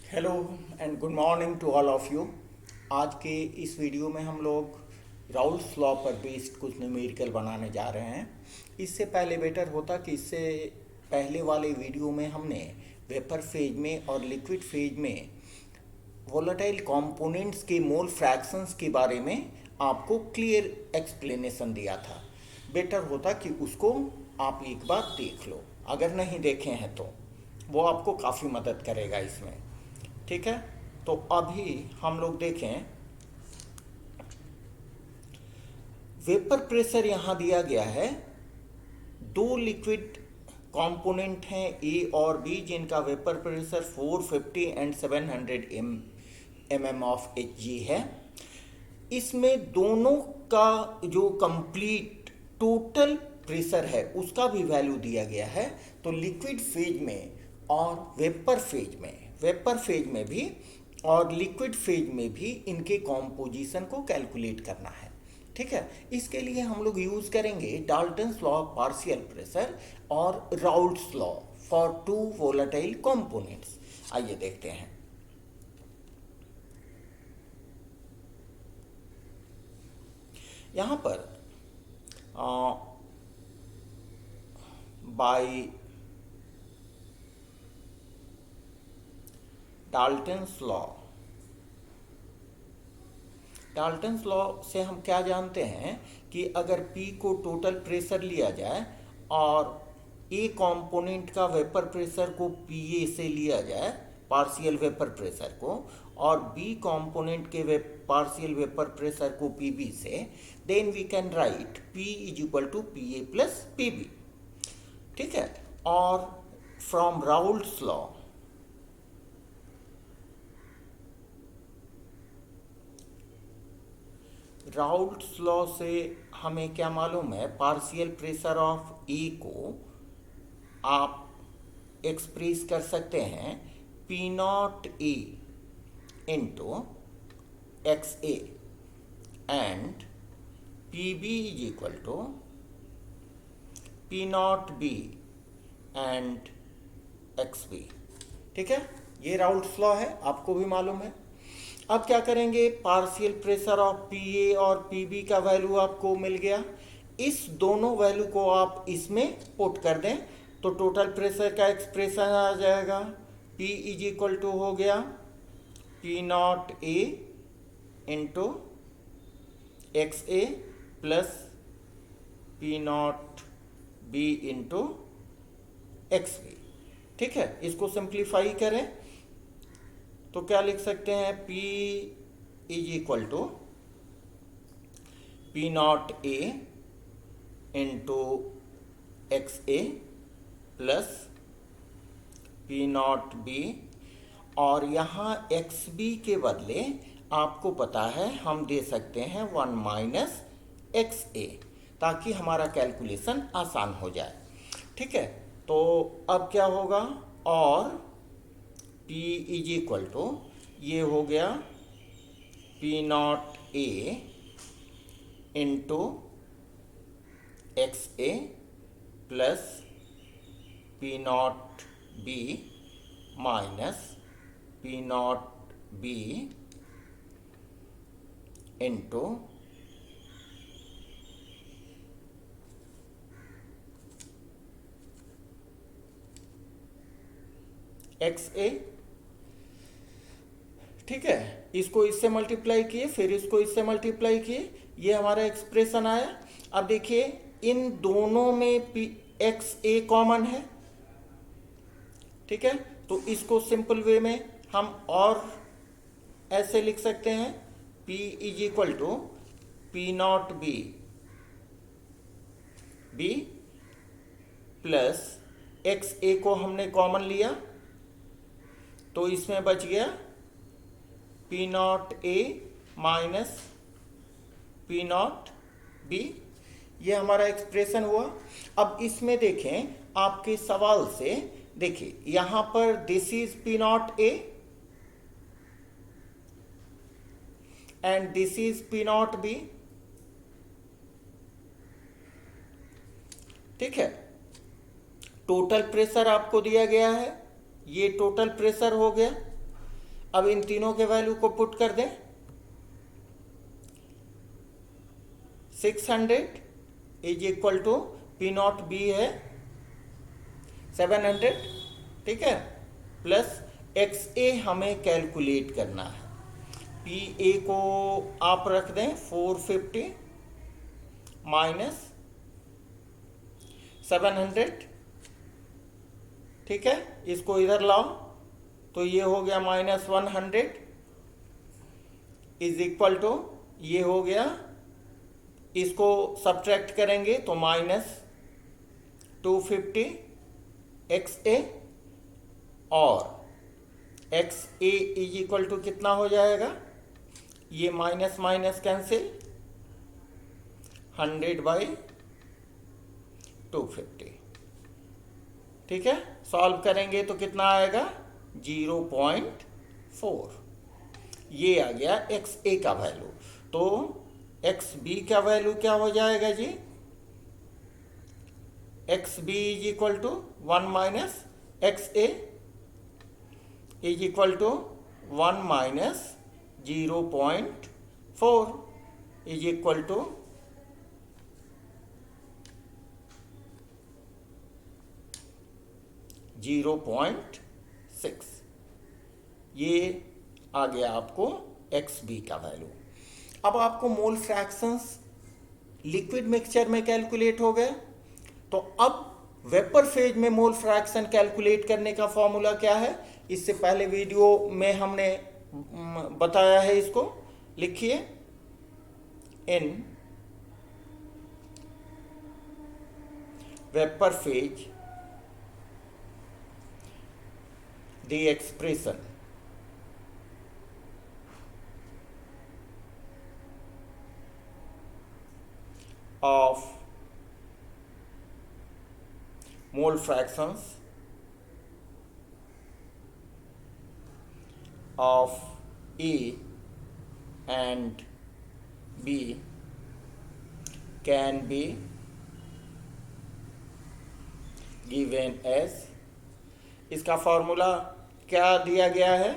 Hello and good morning to all of you. आज के इस वीडियो में हम लोग राउल्स लॉ पर बेस्ड कुछ न्यूमेरिकल बनाने जा रहे हैं। इससे पहले बेटर होता कि इससे पहले वाले वीडियो में हमने वेपर फेज में और लिक्विड फेज में वोलेटाइल कंपोनेंट्स के मोल फ्रैक्शंस के बारे में आपको क्लियर एक्सप्लेनेशन दिया था। बेटर होता कि उसको आप एक बार देख लो, अगर नहीं देखे हैं तो वो आपको काफ़ी मदद करेगा इसमें। ठीक है, तो अभी हम लोग देखें, वेपर प्रेशर यहाँ दिया गया है। दो लिक्विड कंपोनेंट हैं ए और बी, जिनका vapour pressure 450 and 700 mm of Hg है। इसमें दोनों का जो कंप्लीट टोटल प्रेशर है उसका भी वैल्यू दिया गया है। तो लिक्विड फेज में और वेपर फेज में भी और लिक्विड फेज में भी इनके कॉम्पोजिशन को कैलकुलेट करना है। ठीक है, इसके लिए हम लोग यूज करेंगे Dalton's law of partial pressure और Raoult's law for two volatile components. आइए देखते हैं। यहां पर बाय डाल्टन्स लॉ से हम क्या जानते हैं कि अगर P को टोटल प्रेशर लिया जाए और A कंपोनेंट का वेपर प्रेशर को PA से लिया जाए, पार्शियल वेपर प्रेशर को, और B कंपोनेंट के पार्शियल वेपर प्रेशर को PB से, then we can write P is equal to PA plus PB। ठीक है, और फ्रॉम राउल्ट्स लॉ से हमें क्या मालूम है, पार्शियल प्रेशर ऑफ ए को आप एक्सप्रेस कर सकते हैं P naught A into x A and PB is equal to P naught B and x B. ठीक है, ये राउल्ट्स लॉ है, आपको भी मालूम है। अब क्या करेंगे, पार्शियल प्रेशर ऑफ PA और PB का वैल्यू आपको मिल गया। इस दोनों वैल्यू को आप इसमें पुट कर दें तो टोटल प्रेशर का एक्सप्रेशन आ जाएगा। P इज इक्वल टू हो गया P not A into x A plus P not B into x B. ठीक है, इसको सिंप्लीफाई करें तो क्या लिख सकते हैं, P is equal to P not A into x A plus P not B, और यहाँ एक्स बी के बदले आपको पता है हम दे सकते हैं 1 माइनस एक्स ए, ताकि हमारा कैलकुलेशन आसान हो जाए। ठीक है, तो अब क्या होगा, और P इज इक्वल टू, ये हो गया P not A into x A plus P not B minus P not B into x A. ठीक है, इसको इससे मल्टीप्लाई किए, फिर इसको इससे मल्टीप्लाई किए, ये हमारा एक्सप्रेशन आया। अब देखिए, इन दोनों में एक्स ए कॉमन है। ठीक है, तो इसको सिंपल वे में हम और ऐसे लिख सकते हैं, P is equal to P not B plus x A को हमने कॉमन लिया तो इसमें बच गया P not A minus P not B। ये हमारा एक्सप्रेशन हुआ। अब इसमें देखें, आपके सवाल से देखिए, यहां पर this is P not A and this is P not B। ठीक है, टोटल प्रेशर आपको दिया गया है, ये टोटल प्रेशर हो गया। अब इन तीनों के वैल्यू को पुट कर दें। 600 is equal to P not B है 700, ठीक है, प्लस एक्स ए हमें कैलकुलेट करना है। पी ए को आप रख दें 450 माइनस 700, ठीक है, इसको इधर लाओ तो ये हो गया -100 इज इक्वल टू, ये हो गया, इसको सब्ट्रैक्ट करेंगे तो -250 एक्स ए, और x A is equal to कितना हो जाएगा, ये माइनस माइनस कैंसिल, 100/250, ठीक है। सॉल्व करेंगे तो कितना आएगा 0.4, ये आ गया एक्स ए का वैल्यू। तो एक्स बी का वैल्यू क्या हो जाएगा जी, x B is equal to 1 minus x A is equal to 1 minus 0.4 is equal to 0.6। ये आ गया आपको एक्स बी का वैल्यू। अब आपको मोल फ्रैक्शंस लिक्विड मिक्सचर में कैलकुलेट हो गए, तो अब वेपर फेज में मोल फ्रैक्शन कैलकुलेट करने का फॉर्मूला क्या है, इससे पहले वीडियो में हमने बताया है, इसको लिखिए। In vapour phase the expression of mole fractions of A and B can be given as, इसका फॉर्मूला क्या दिया गया है,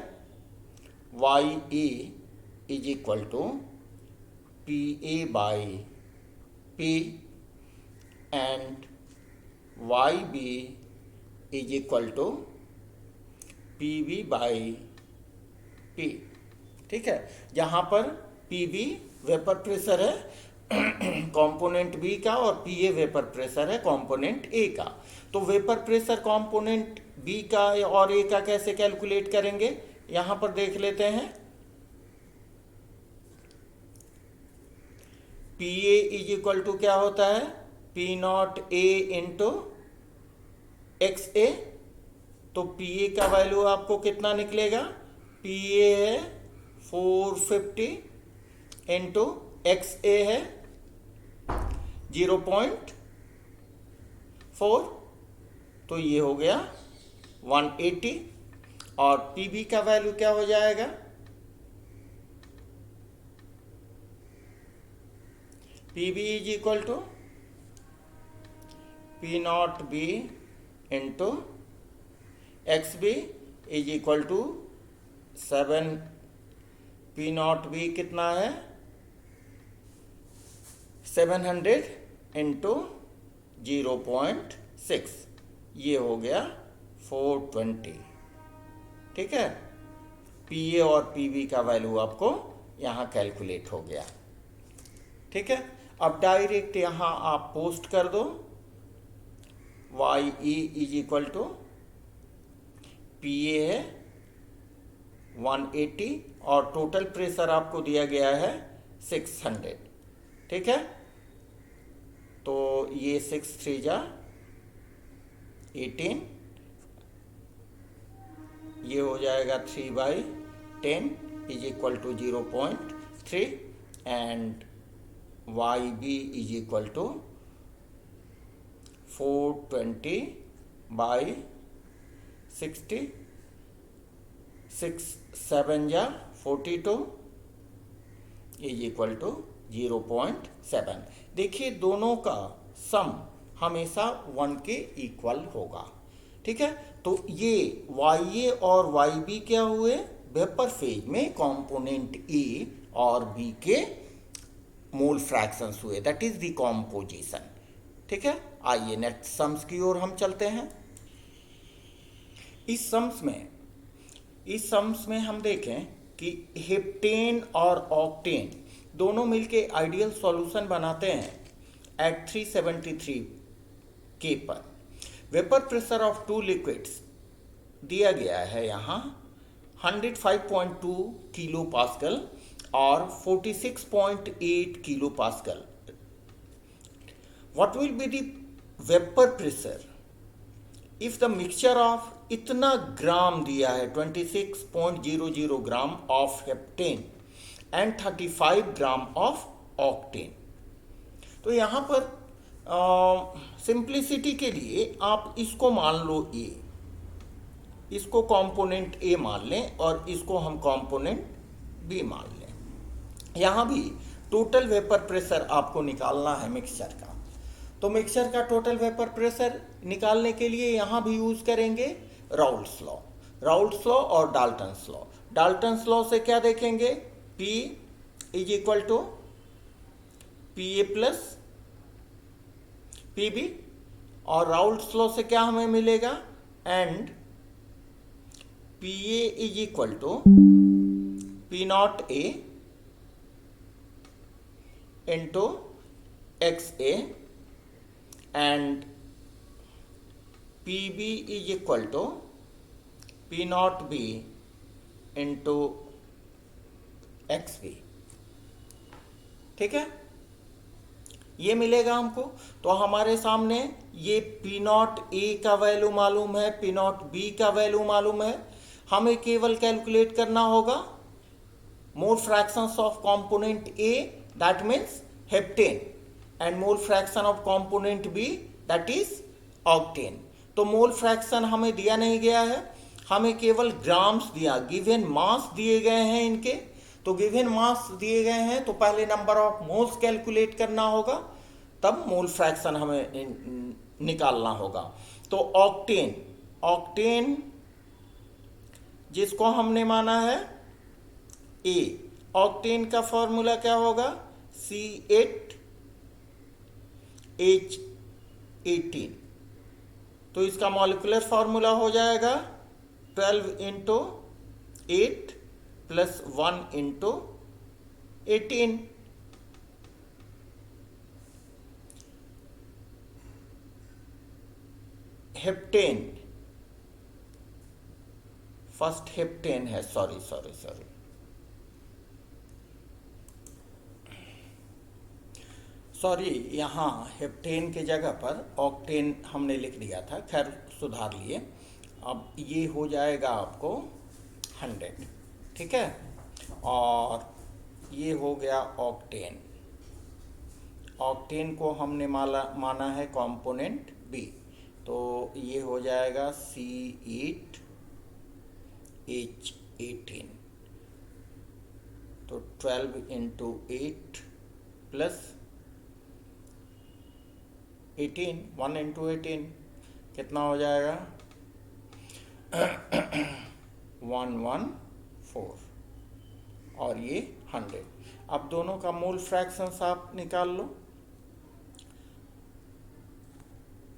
Y A is equal to P A by P and Y B is equal to P B by P, ठीक है। जहाँ पर P B vapour pressure है कंपोनेंट बी का, और पी ए वेपर प्रेशर है कंपोनेंट ए का। तो वेपर प्रेशर कंपोनेंट बी का और ए का कैसे कैलकुलेट करेंगे, यहां पर देख लेते हैं। P A is equal to क्या होता है, P naught A into x A. तो पी ए का वैल्यू आपको कितना निकलेगा, पी ए है 450 इंटू एक्स ए है 0.4, तो ये हो गया 180। और पीबी का वैल्यू क्या हो जाएगा, PB is equal to P not B into x B is equal to 7, P not B कितना है 700 इंटू 0.6, ये हो गया 420, ठीक है। पी ए और पी बी का वैल्यू आपको यहाँ कैलकुलेट हो गया, ठीक है। अब डायरेक्ट यहाँ आप पोस्ट कर दो, Y E is equal to P A है 180 और टोटल प्रेशर आपको दिया गया है 600, ठीक है। तो ये 6 3 जा 18, ये हो जाएगा 3/10 is equal to 0.3 and Y B is equal to 420/60, 6 7 जा 42 इज इक्वल टू 0.7। देखिए दोनों का सम हमेशा 1 के इक्वल होगा, ठीक है। तो ये वाई ए और वाई बी क्या हुए, वेपर फेज में कंपोनेंट ए और बी के मोल फ्रैक्शंस हुए, दैट इज द कॉम्पोजिशन। ठीक है, आइए नेक्स्ट सम्स की ओर हम चलते हैं। इस सम्स में हम देखें कि हेप्टेन और ऑक्टेन दोनों मिलके आइडियल सॉल्यूशन बनाते हैं एट 373 के पर। Vapour pressure of two liquids दिया गया है यहाँ 105.2 किलो पास्कल और 46.8 kilo pascal. What will be the vapour pressure if the mixture of इतना ग्राम दिया है 26.00 gram of heptane and 35 gram of octane. तो यहाँ पर सिंप्लिसिटी के लिए आप इसको मान लो ए, इसको कंपोनेंट ए मान लें और इसको हम कंपोनेंट बी मान लें। यहाँ भी टोटल वेपर प्रेशर आपको निकालना है मिक्सचर का। तो मिक्सचर का टोटल वेपर प्रेशर निकालने के लिए यहाँ भी यूज करेंगे राउल्ट्स लॉ और डाल्टन्स लॉ। डाल्टन्स लॉ से क्या देखेंगे, P is equal to PA plus PB, और राउल्ट्स लॉ से क्या हमें मिलेगा, and PA is equal to P not A into XA and PB is equal to P naught B into XB। ठीक है, ये मिलेगा हमको। तो हमारे सामने ये P नॉट A का वैल्यू मालूम है, P नॉट B का वैल्यू मालूम है। हमें केवल कैलकुलेट करना होगा mole fractions of component A, that means heptane, and mole fraction of component B that is octane. तो मोल फ्रैक्शन हमें दिया नहीं गया है, हमें केवल ग्राम्स दिया, गिवन मास दिए गए हैं इनके। तो गिवन मास दिए गए हैं तो पहले नंबर ऑफ मोल्स कैलकुलेट करना होगा, तब मोल फ्रैक्शन हमें निकालना होगा। तो ऑक्टेन जिसको हमने माना है ए, ऑक्टेन का फॉर्मूला क्या होगा, C8H18। तो इसका मॉलिक्यूलर फॉर्मूला हो जाएगा 12 into 8 plus 1 into 18। Heptane, first heptane है, सॉरी, यहाँ हेप्टेन के जगह पर ऑक्टेन हमने लिख दिया था, खैर सुधार लिए। अब ये हो जाएगा आपको 100, ठीक है, और ये हो गया ऑक्टेन। ऑक्टेन को हमने माना है कंपोनेंट बी, तो ये हो जाएगा C8H18। तो 12 इंटू 8 प्लस 18, 1 इंटू 18 कितना हो जाएगा 114, और ये 100। अब दोनों का मोल फ्रैक्शंस आप निकाल लो।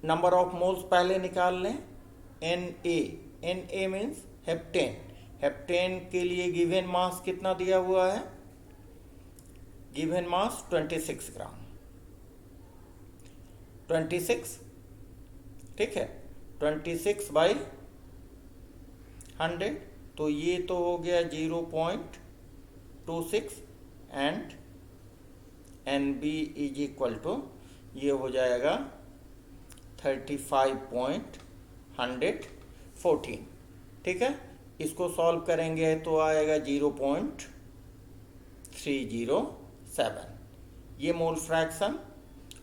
नंबर ऑफ मोल्स पहले निकाल लें। Na मीन्स हेप्टेन के लिए गिवन मास कितना दिया हुआ है, गिवन मास 26 ग्राम, 26, ठीक है, 26 बाई 100, तो ये तो हो गया 0.26, and NB is equal to ये हो जाएगा 35.114, ठीक है। इसको सॉल्व करेंगे तो आएगा 0.307। ये मोल फ्रैक्शन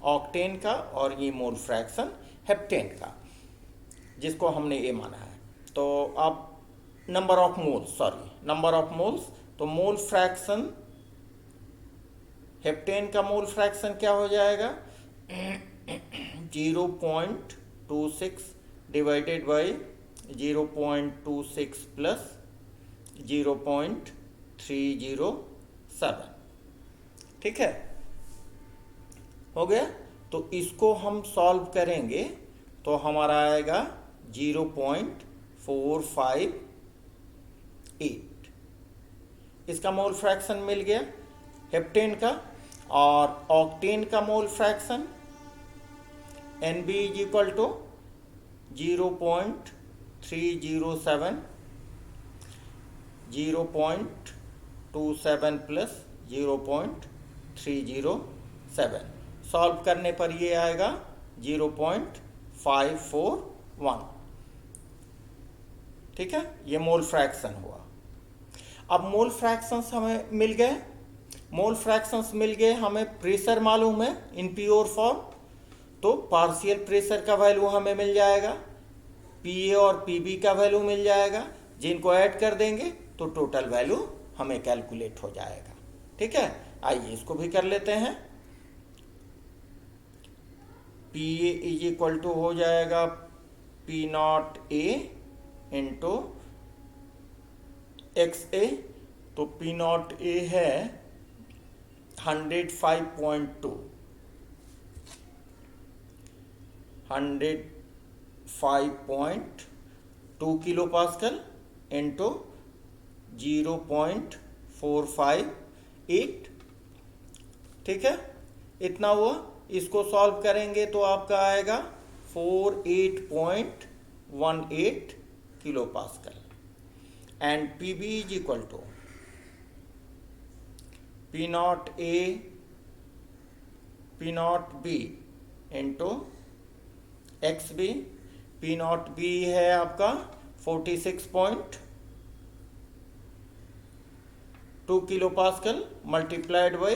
ऑक्टेन का और ये मोल फ्रैक्शन हेप्टेन का, जिसको हमने ए माना है। तो अब नंबर ऑफ मोल्स, तो मोल फ्रैक्शन हेप्टेन का मोल फ्रैक्शन क्या हो जाएगा 0.26 डिवाइडेड बाई 0.26 प्लस 0.307। ठीक है, हो गया। तो इसको हम सॉल्व करेंगे तो हमारा आएगा 0.458। इसका मोल फ्रैक्शन मिल गया हेप्टेन का। और ऑक्टेन का mole fraction NB is equal to 0.307, 0.27 plus 0.307। Solve करने पर ये आएगा 0.541। ठीक है, ये मोल फ्रैक्शन हुआ। अब मोल फ्रैक्शंस हमें मिल गए, हमें प्रेशर मालूम है इन प्योर फॉर्म, तो पार्शियल प्रेशर का वैल्यू हमें मिल जाएगा, PA और PB का वैल्यू मिल जाएगा, जिनको ऐड कर देंगे तो टोटल वैल्यू हमें कैलकुलेट हो जाएगा। ठीक है, आइए इसको भी कर लेते हैं। PA इज इक्वल टू हो जाएगा P0A इंटू XA। तो P0A है 105.2, 105.2 किलो पास्कल इंटू 0.458। ठीक है, इतना हुआ। इसको सॉल्व करेंगे तो आपका आएगा 48.18 kilo pascal. And PB is equal to P0A P0B into XB। P0B है आपका 46.2 किलो पास्कल मल्टीप्लाइड बाई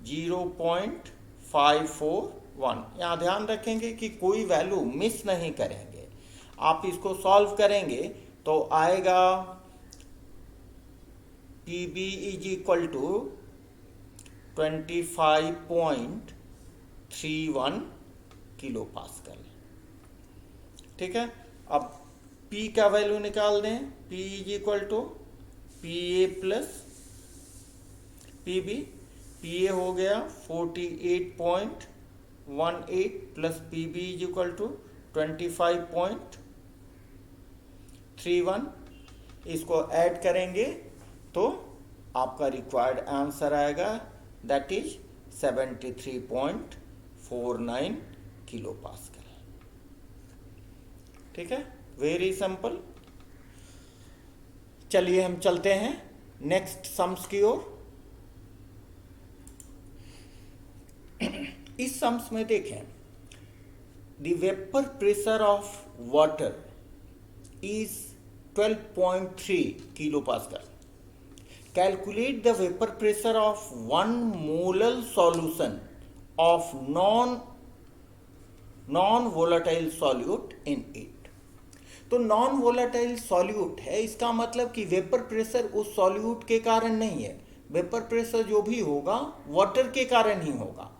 0.541। यहाँ ध्यान रखेंगे कि कोई वैल्यू मिस नहीं करेंगे। आप इसको सॉल्व करेंगे तो आएगा PB is equal to 25.31 kilo pascal. ठीक है, अब P का वैल्यू निकाल दें। P is equal to PA plus PB। PA हो गया 48.18 plus PB is equal to 25.31। इसको ऐड करेंगे तो आपका रिक्वायर्ड आंसर आएगा, दैट इज 73.49 किलो पास्कल। ठीक है, वेरी सिंपल। चलिए हम चलते हैं नेक्स्ट सम्स की ओर। इस सम्स में देखें, the vapour pressure of water is 12.3 kilo pascal. Calculate the vapor pressure of 1 molar solution of non-volatile solute in it। तो नॉन वोलाटाइल सॉल्यूट है, इसका मतलब कि वेपर प्रेशर उस सॉल्यूट के कारण नहीं है, वेपर प्रेशर जो भी होगा वाटर के कारण ही होगा।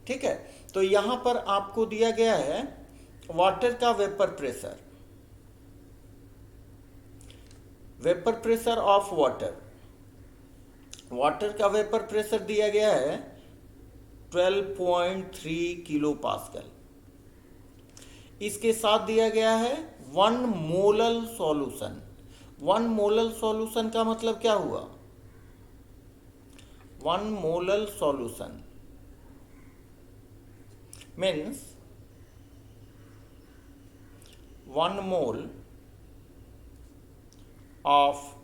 ठीक है, तो यहां पर आपको दिया गया है वाटर का vapour pressure, vapour pressure of water. Water का वेपर प्रेशर दिया गया है 12.3 किलो पास्कल। इसके साथ दिया गया है 1 मोलल सॉल्यूशन। 1 मोलल सॉल्यूशन का मतलब क्या हुआ? 1 molal solution means 1 mole of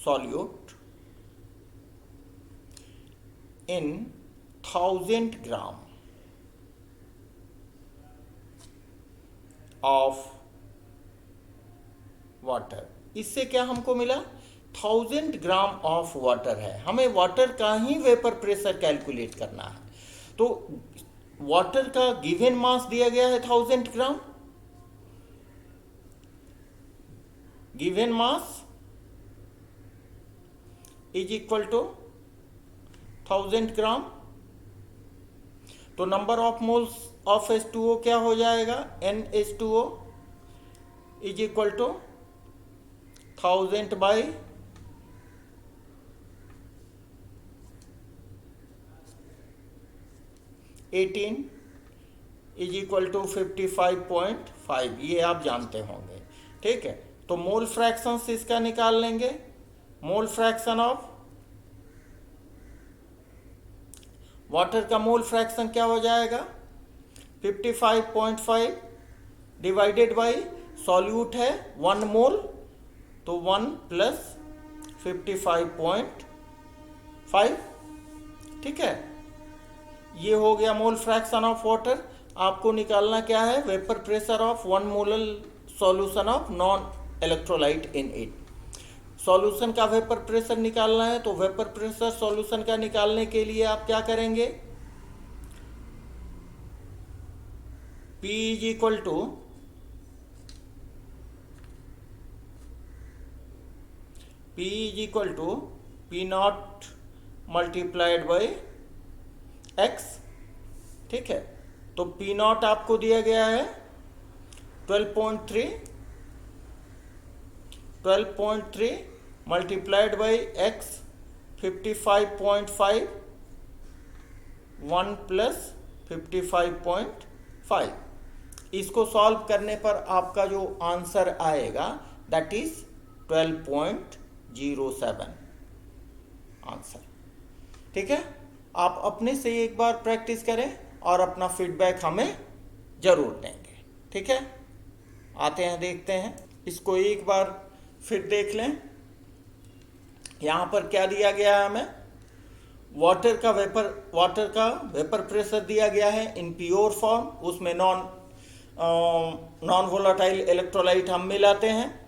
solute in 1000 gram of water. इससे क्या हमको मिला? 1000 ग्राम ऑफ वाटर है, हमें वाटर का ही वेपर प्रेशर कैलकुलेट करना है। तो वाटर का गिवन मास दिया गया है 1000 gram, given mass is equal to 1000 gram. तो number of moles of H2O क्या हो जाएगा, NH2O is equal to 1000 by 18 is equal to 55.5, ये आप जानते होंगे। ठीक है, तो मोल फ्रैक्शन से इसका निकाल लेंगे। मोल फ्रैक्शन ऑफ वाटर का मोल फ्रैक्शन क्या हो जाएगा, 55.5 डिवाइडेड बाई सॉल्यूट है 1 मोल, तो 1 प्लस 55.5। ठीक है, ये हो गया मोल फ्रैक्शन ऑफ वाटर। आपको निकालना क्या है, vapour pressure of 1 molar solution of non electrolyte in it. Solution का वेपर प्रेशर निकालना है, तो वेपर प्रेशर सॉल्यूशन का निकालने के लिए आप क्या करेंगे, P is equal to P not multiplied by x। ठीक है, तो P नॉट आपको दिया गया है 12.3 मल्टीप्लाइड बाई x 55.5, 1 प्लस 55.5। इसको सॉल्व करने पर आपका जो आंसर आएगा दैट इज 12.07 आंसर। ठीक है, आप अपने से एक बार प्रैक्टिस करें और अपना फीडबैक हमें जरूर देंगे। ठीक है, आते हैं देखते हैं इसको एक बार फिर देख लें। यहाँ पर क्या दिया गया है हमें, वाटर का वेपर प्रेशर दिया गया है इन प्योर फॉर्म। उसमें नॉन वोलाटाइल इलेक्ट्रोलाइट हम मिलाते हैं।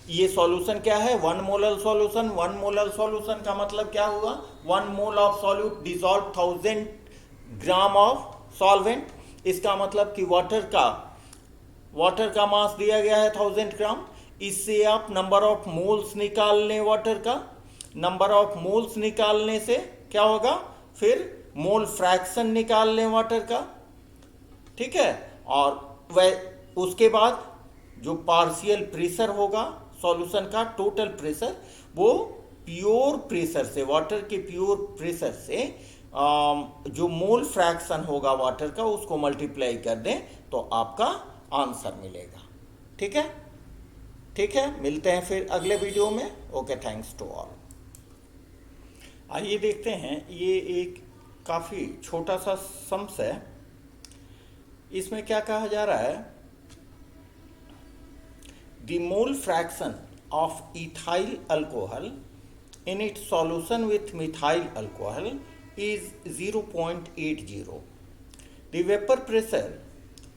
ये सॉल्यूशन क्या है, 1 मोलर सॉल्यूशन। 1 मोलर सॉल्यूशन का मतलब क्या हुआ, 1 mole of solute dissolve 1000 gram of solvent. इसका मतलब कि वाटर का मास दिया गया है 1000 ग्राम। इससे आप नंबर ऑफ मोल्स निकाल लें वाटर का। नंबर ऑफ मोल्स निकालने से क्या होगा, फिर मोल फ्रैक्शन निकाल लें वाटर का। ठीक है, और वह उसके बाद जो पार्शियल प्रेशर होगा सॉल्यूशन का, टोटल प्रेशर, वो प्योर प्रेशर से, वाटर के प्योर प्रेशर से जो मोल फ्रैक्शन होगा वाटर का, उसको मल्टीप्लाई कर दें तो आपका आंसर मिलेगा। ठीक है, मिलते हैं फिर अगले वीडियो में। Okay, thanks to all. आइए देखते हैं, ये एक काफ़ी छोटा सा सम्स है। इसमें क्या कहा जा रहा है, the mole fraction of ethyl alcohol in its solution with methyl alcohol is 0.80. The vapor pressure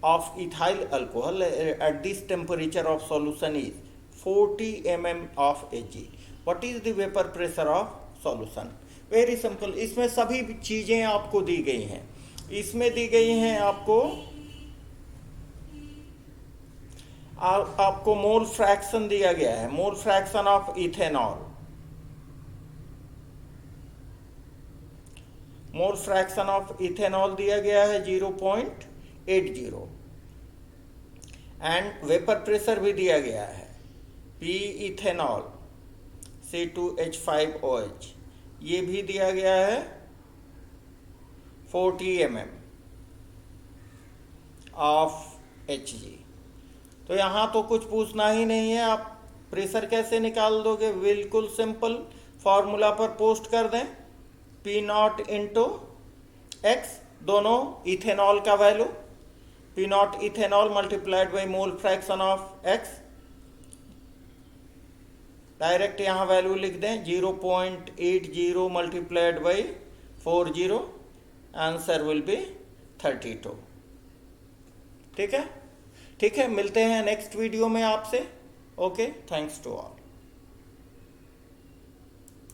of ethyl alcohol at this temperature of solution is 40 mm of Hg. What is the vapor pressure of solution? Very simple. इसमें सभी चीज़ें आपको दी गई हैं। इसमें दी गई हैं आपको मोल फ्रैक्शन दिया गया है, मोल fraction of ethanol. Mole fraction of ethanol दिया गया है 0.80 एंड वेपर प्रेशर भी दिया गया है, P इथेनॉल C2H5OH, ये भी दिया गया है 40 mm ऑफ Hg। तो यहाँ तो कुछ पूछना ही नहीं है, आप प्रेशर कैसे निकाल दोगे, बिल्कुल सिंपल फॉर्मूला पर पोस्ट कर दें, P नॉट इंटू एक्स, दोनों इथेनॉल का value, P not ethanol multiplied by mole fraction of X. Direct यहाँ वैल्यू लिख दें 0.80 multiplied by 40, answer will be 32। ठीक है, मिलते हैं नेक्स्ट वीडियो में आपसे। Okay, thanks to all.